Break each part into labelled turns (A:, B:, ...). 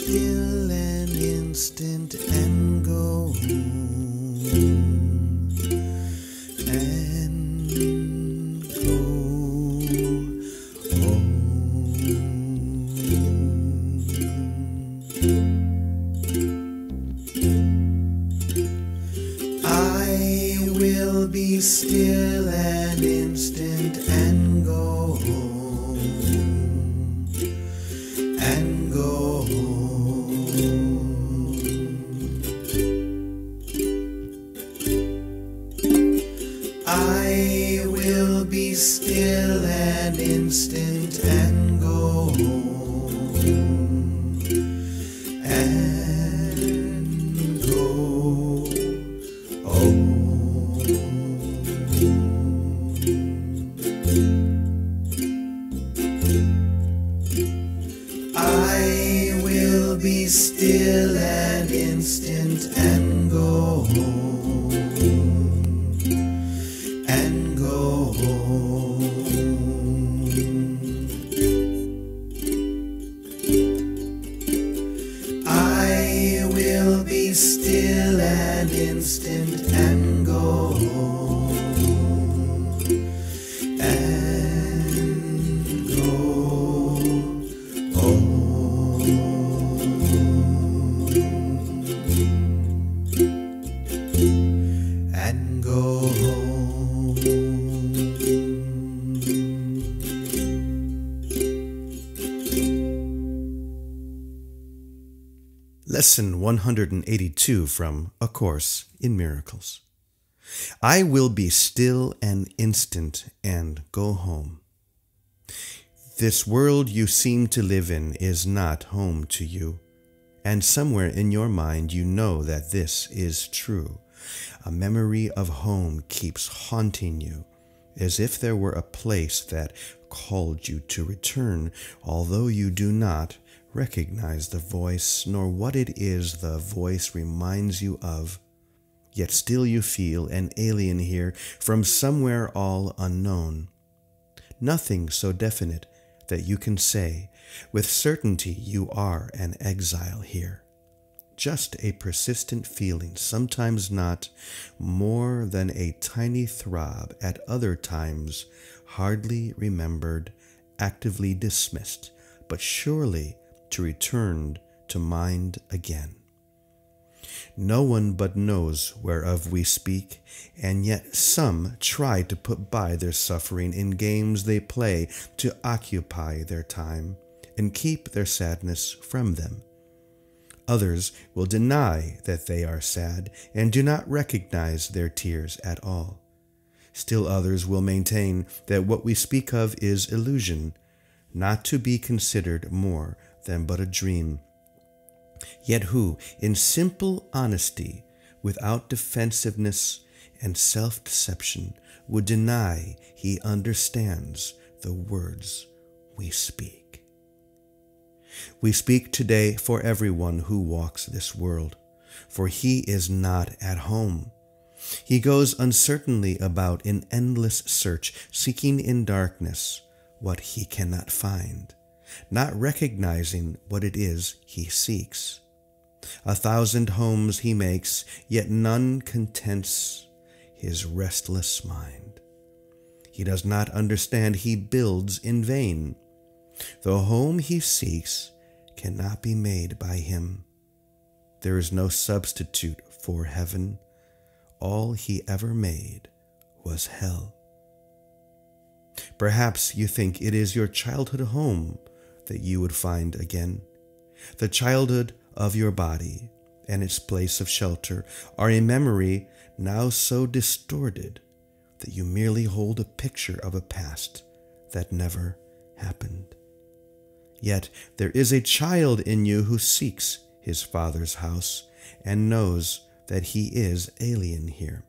A: still an instant and go home, and go home. I will be still an instant and go home, and go home. I will be still an instant and go home, and go home. I will be still an instant and go home, and go home. I will be still an instant and go home, and go home, and go home. Lesson 182 from A Course in Miracles. I will be still an instant and go home. This world you seem to live in is not home to you, and somewhere in your mind you know that this is true. A memory of home keeps haunting you, as if there were a place that called you to return, although you do not recognize the voice, nor what it is the voice reminds you of. Yet still you feel an alien here from somewhere all unknown. Nothing so definite that you can say with certainty you are an exile here. Just a persistent feeling, sometimes not more than a tiny throb, at other times hardly remembered, actively dismissed, but surely to return to mind again. No one but knows whereof we speak, and yet some try to put by their suffering in games they play to occupy their time and keep their sadness from them. Others will deny that they are sad and do not recognize their tears at all. Still others will maintain that what we speak of is illusion, not to be considered more than but a dream. Yet who, in simple honesty, without defensiveness and self-deception, would deny he understands the words we speak? We speak today for everyone who walks this world, for he is not at home. He goes uncertainly about in endless search, seeking in darkness what he cannot find, not recognizing what it is he seeks. 1,000 homes he makes, yet none contents his restless mind. He does not understand he builds in vain. The home he seeks cannot be made by him. There is no substitute for heaven. All he ever made was hell. Perhaps you think it is your childhood home that you would find again. The childhood of your body and its place of shelter are a memory now so distorted that you merely hold a picture of a past that never happened. Yet there is a child in you who seeks his father's house and knows that he is alien here.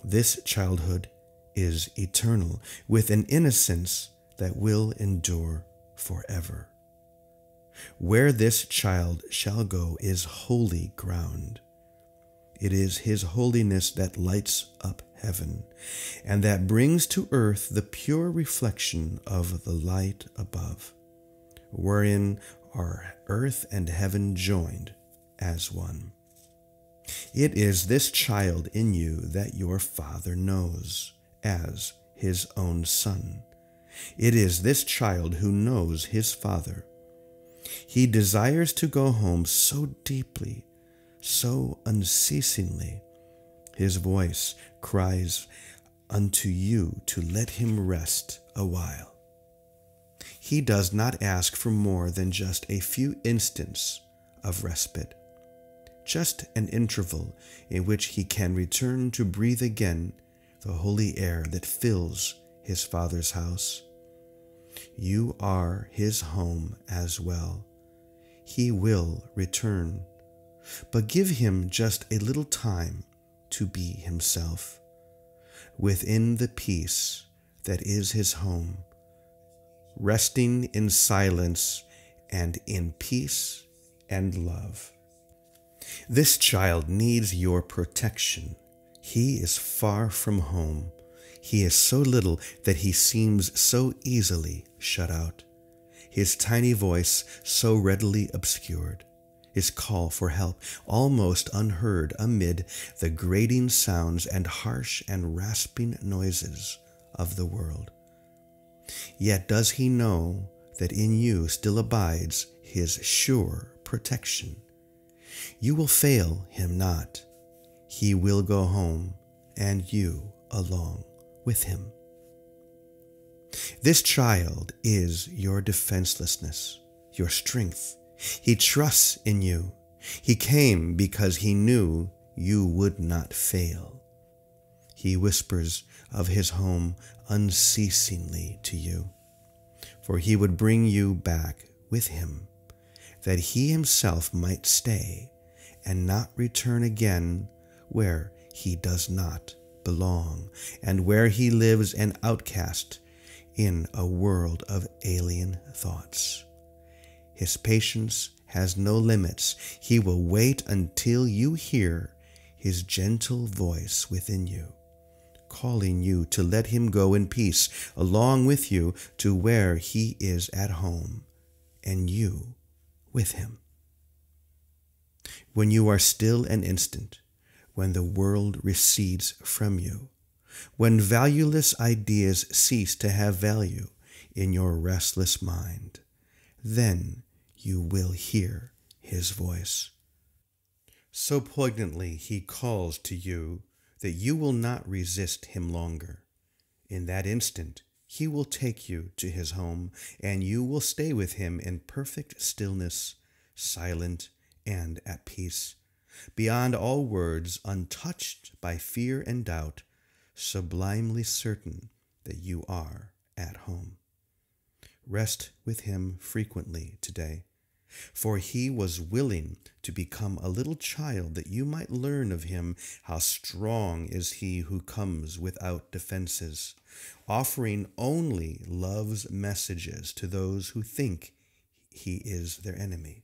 A: This childhood is eternal, with an innocence that will endure forever. Where this child shall go is holy ground. It is his holiness that lights up heaven, and that brings to earth the pure reflection of the light above, wherein are earth and heaven joined as one. It is this child in you that your Father knows as his own Son. It is this child who knows his Father. He desires to go home so deeply, so unceasingly. His voice cries unto you to let him rest a while. He does not ask for more than just a few instants of respite, just an interval in which he can return to breathe again the holy air that fills his Father's house. You are his home as well. He will return, but give him just a little time to be himself. Within the peace that is his home, resting in silence and in peace and love. This child needs your protection. He is far from home. He is so little that he seems so easily shut out. His tiny voice so readily obscured. His call for help almost unheard amid the grating sounds and harsh and rasping noises of the world. Yet does he know that in you still abides his sure protection. You will fail him not. He will go home, and you along with him. This child is your defenselessness, your strength. He trusts in you. He came because he knew you would not fail. He whispers of his home unceasingly to you, for he would bring you back with him, that he himself might stay and not return again where he does not belong, and where he lives an outcast in a world of alien thoughts. His patience has no limits. He will wait until you hear his gentle voice within you, calling you to let him go in peace along with you to where he is at home, and you with him. When you are still an instant, when the world recedes from you, when valueless ideas cease to have value in your restless mind, then you will hear his voice. So poignantly he calls to you that you will not resist him longer. In that instant, he will take you to his home, and you will stay with him in perfect stillness, silent and at peace, beyond all words, untouched by fear and doubt, sublimely certain that you are at home. Rest with him frequently today, for he was willing to become a little child that you might learn of him how strong is he who comes without defenses, offering only love's messages to those who think he is their enemy.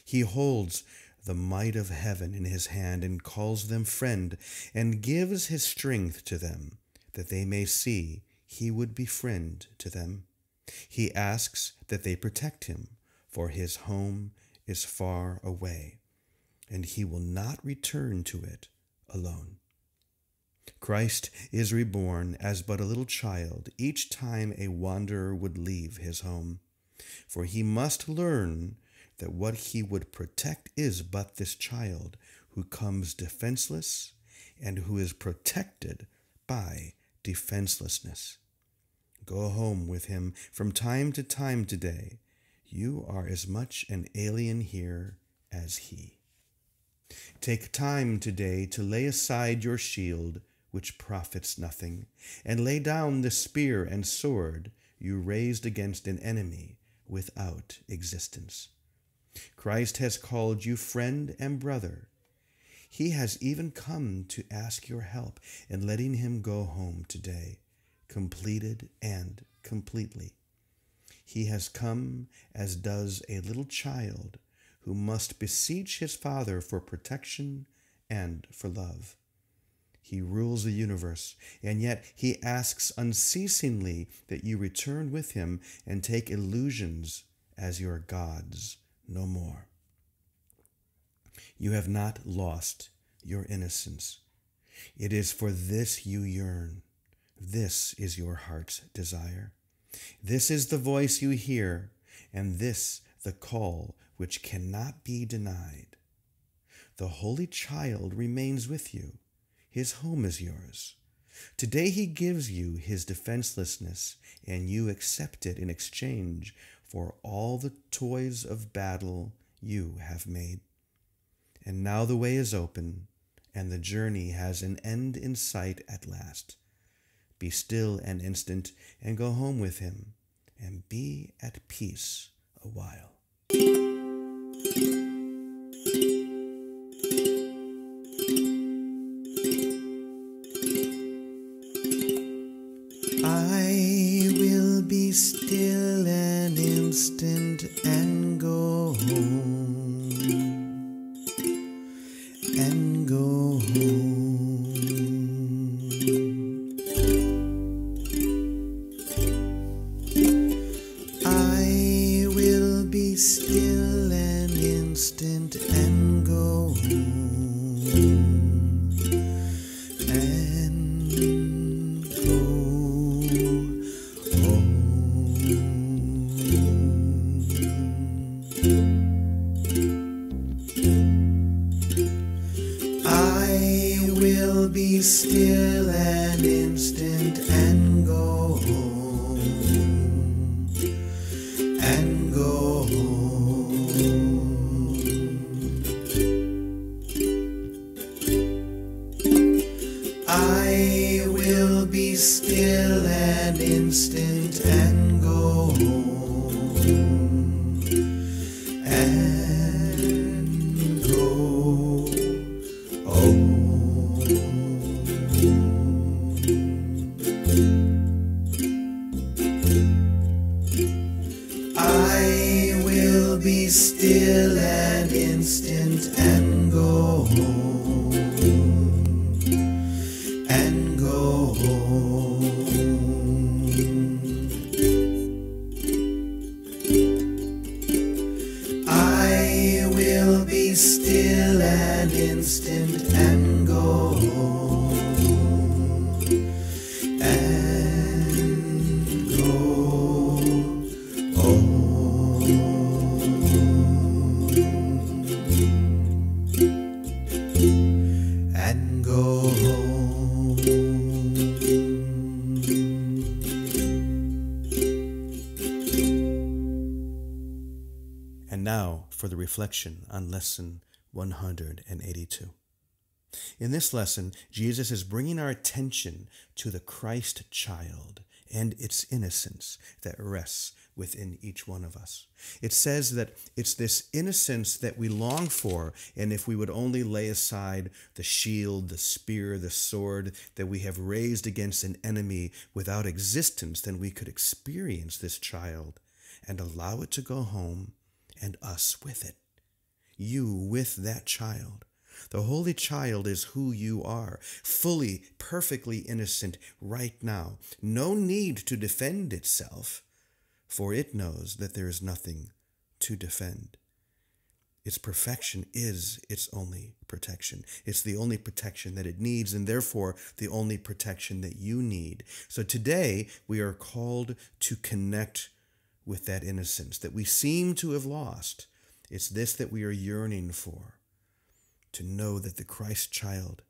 A: He holds the might of heaven in his hand and calls them friend, and gives his strength to them, that they may see he would be friend to them. He asks that they protect him, for his home is far away, and he will not return to it alone. Christ is reborn as but a little child each time a wanderer would leave his home, for he must learn that what he would protect is but this child who comes defenseless and who is protected by defenselessness. Go home with him from time to time today. You are as much an alien here as he. Take time today to lay aside your shield, which profits nothing, and lay down the spear and sword you raised against an enemy without existence. Christ has called you friend and brother. He has even come to ask your help in letting him go home today, completed and completely. He has come as does a little child who must beseech his father for protection and for love. He rules the universe, and yet he asks unceasingly that you return with him and take illusions as your gods no more. You have not lost your innocence. It is for this you yearn. This is your heart's desire. This is the voice you hear, and this the call which cannot be denied. The Holy Child remains with you. His home is yours. Today he gives you his defenselessness, and you accept it in exchange for all the toys of battle you have made. And now the way is open, and the journey has an end in sight at last. Be still an instant and go home with him, and be at peace a while. I will be still an instant and go home, and go home. I will be still an instant and go home, and go I will be still an instant and go home, and go home. I will be still an instant and go home, and go home. I will be still an instant and go home, and go home. I will be still an instant and go home, and go home, and go home. And now for the reflection on Lesson 182. In this lesson, Jesus is bringing our attention to the Christ child and its innocence that rests within each one of us. It says that it's this innocence that we long for, and if we would only lay aside the shield, the spear, the sword that we have raised against an enemy without existence, then we could experience this child and allow it to go home and us with it. You with that child. The Holy Child is who you are, fully, perfectly innocent right now. No need to defend itself, for it knows that there is nothing to defend. Its perfection is its only protection. It's the only protection that it needs, and therefore the only protection that you need. So today we are called to connect with that innocence that we seem to have lost. It's this that we are yearning for. To know that the Christ child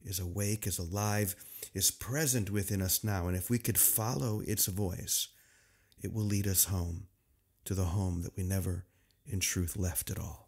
A: is awake, is alive, is present within us now. And if we could follow its voice, it will lead us home, to the home that we never in truth left at all.